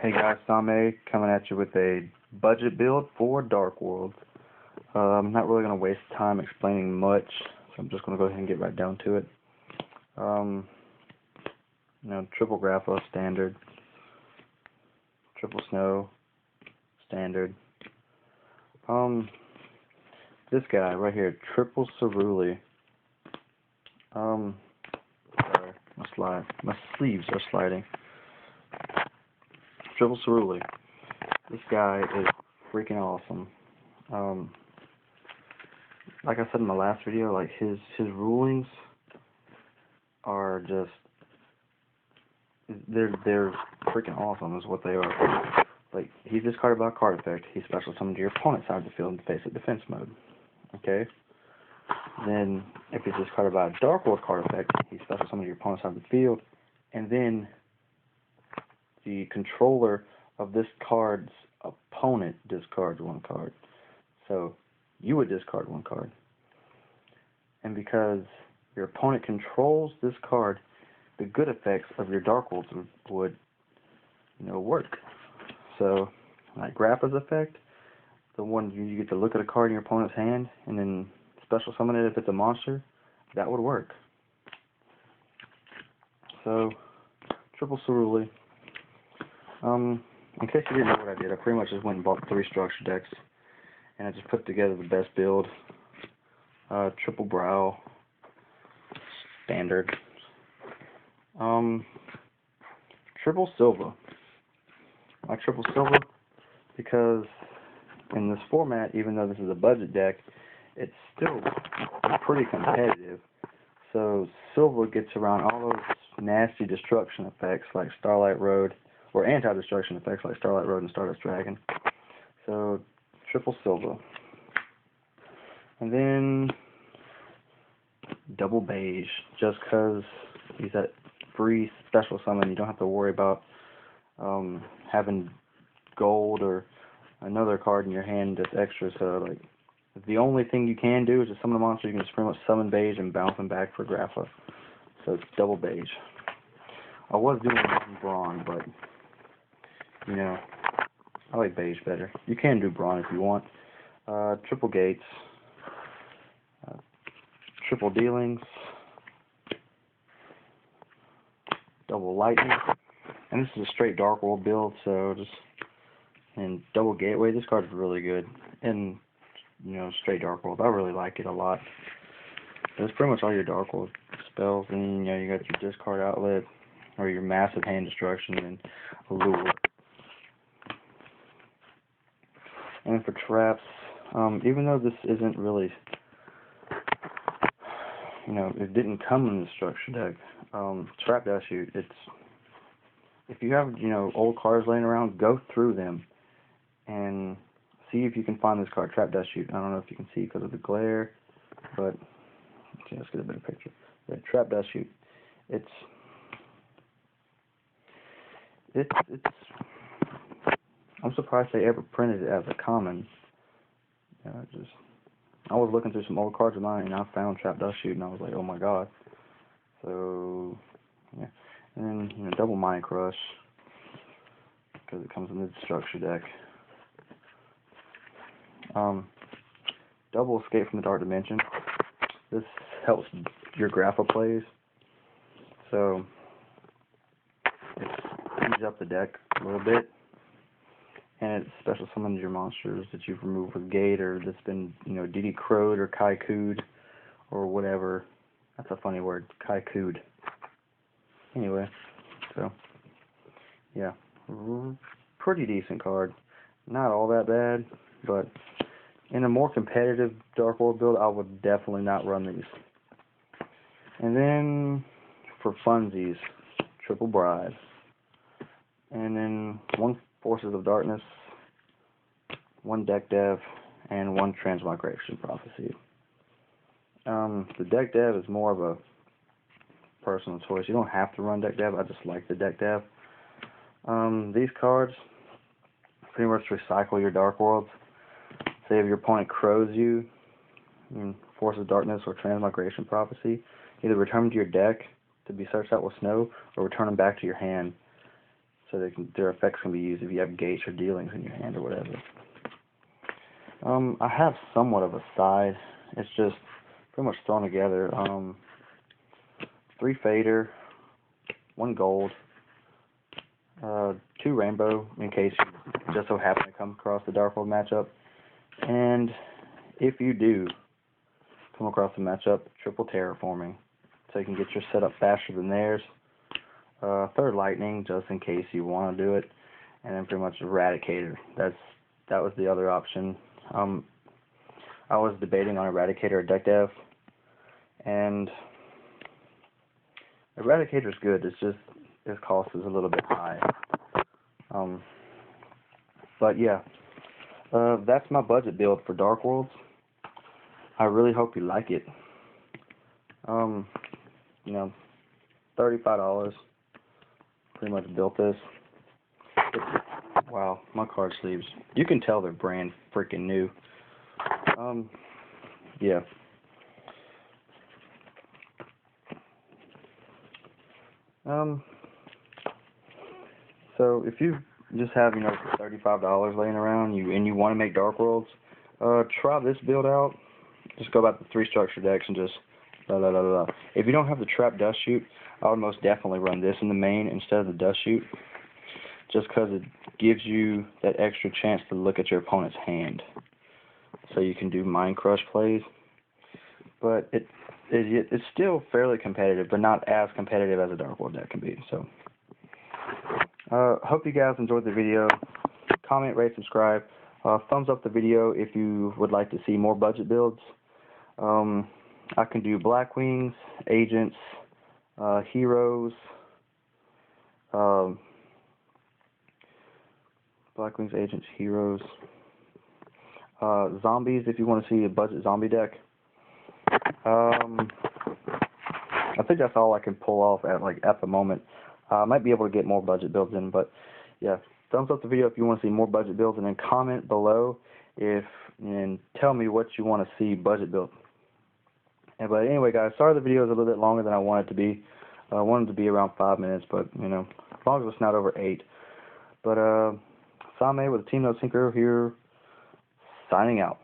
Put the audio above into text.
Hey guys, Same coming at you with a budget build for Dark World. I'm not really going to waste time explaining much, so I'm just going to go ahead and get right down to it. Triple Grappa, standard. Triple Snow, standard. This guy right here, Triple Cerulli. Sorry, my sleeves are sliding. Triple Cerulli. This guy is freaking awesome. Like I said in my last video, like his rulings are just they're freaking awesome is what they are. Like he's discarded by a card effect, he's special summoned to your opponent's side of the field in basic defense mode. Okay? Then if he's discarded by a Dark World card effect, he's special summoned to your opponent's side of the field, and then the controller of this card's opponent discards one card. So you would discard one card. And because your opponent controls this card, the good effects of your Dark Worlds would work. So, like Grappa's effect, the one you get to look at a card in your opponent's hand and then special summon it if it's a monster, that would work. So, Triple Cerulli. In case you didn't know what I did, I pretty much just went and bought 3 structure decks, and I just put together the best build. Triple Brow, standard. Triple Silva. Why Triple Silva? Because in this format, even though this is a budget deck, it's still pretty competitive. So Silva gets around all those nasty destruction effects like Starlight Road, or anti-destruction effects like Starlight Road and Stardust Dragon. So Triple Silva. And then Double Beige, just because he's that free special summon. You don't have to worry about having gold or another card in your hand that's extra. So like, the only thing you can do is just summon a monster. You can just pretty much summon Beige and bounce him back for Grappa. So it's Double Beige. I was doing it in Brawn, but I like Beige better. You can do Brawn if you want. Triple Gates. Triple Dealings. Double Lightning. And this is a straight Dark World build, so and Double Gateway. This card is really good. And, straight Dark World. I really like it a lot. It's pretty much all your Dark World spells, and you got your discard outlet, or your massive hand destruction, and Allure. And for traps, even though this isn't really, it didn't come in the structure deck, Trap Dash Shoot, if you have, old cards laying around, go through them and see if you can find this card, Trap Dash Shoot. I don't know if you can see because of the glare, but let's get a better picture. Yeah, Trap Dash Shoot. It's I'm surprised they ever printed it as a common. I was looking through some old cards of mine and I found Trap Dash Shoot and I was like, oh my god. So yeah, and then Double Mind Crush because it comes in the structure deck. Double Escape from the Dark Dimension. This helps your Grappa plays, so it speeds up the deck a little bit, and it special summons your monsters that you've removed with Gate, or that's been, DD Crowed or Kaiku'd, or whatever. That's a funny word, Kaiku'd. Anyway, so, yeah, pretty decent card. Not all that bad, but in a more competitive Dark World build, I would definitely not run these. And then, for funsies, Triple Bride. And then 1 Forces of Darkness, 1 Deck Dev, and 1 Transmigration Prophecy. The Deck Dev is more of a personal choice. You don't have to run Deck Dev. I just like the Deck Dev. These cards pretty much recycle your Dark Worlds. Say if your opponent crows you, Forces of Darkness or Transmigration Prophecy, either return them to your deck to be searched out with snow, or return them back to your hand. so their effects can be used if you have gates or dealings in your hand or whatever. I have somewhat of a side. It's just pretty much thrown together. 3 fader, 1 gold, 2 rainbow in case you just so happen to come across the Dark World matchup. And if you do come across the matchup, triple terraforming, so you can get your setup faster than theirs. 3rd lightning, just in case you want to do it, and then pretty much eradicator. That was the other option. I was debating on eradicator or deck dev, and eradicator's good. It's just its cost is a little bit high. But yeah, that's my budget build for Dark Worlds. I really hope you like it. You know, $35. Pretty much built this. Wow, my card sleeves. You can tell they're brand freaking new. Yeah. So if you just have, $35 laying around, and you want to make Dark Worlds, try this build out. Just go about the 3 structure decks and just If you don't have the trap dust chute, I would most definitely run this in the main instead of the dust chute, just because it gives you that extra chance to look at your opponent's hand, so you can do mind crush plays. But it's still fairly competitive, but not as competitive as a Dark World deck can be. So, hope you guys enjoyed the video. Comment, rate, subscribe. Thumbs up the video if you would like to see more budget builds. I can do Black Wings, Agents, Heroes, Black Wings, Agents, Heroes, Zombies if you want to see a budget zombie deck. I think that's all I can pull off at the moment. I might be able to get more budget builds in, but yeah, thumbs up the video if you want to see more budget builds, and then comment below and tell me what you want to see budget build. But anyway, guys, sorry the video is a little bit longer than I wanted it to be. I wanted it to be around 5 minutes, but as long as it's not over 8. But Same with Theteamnosynchro here, signing out.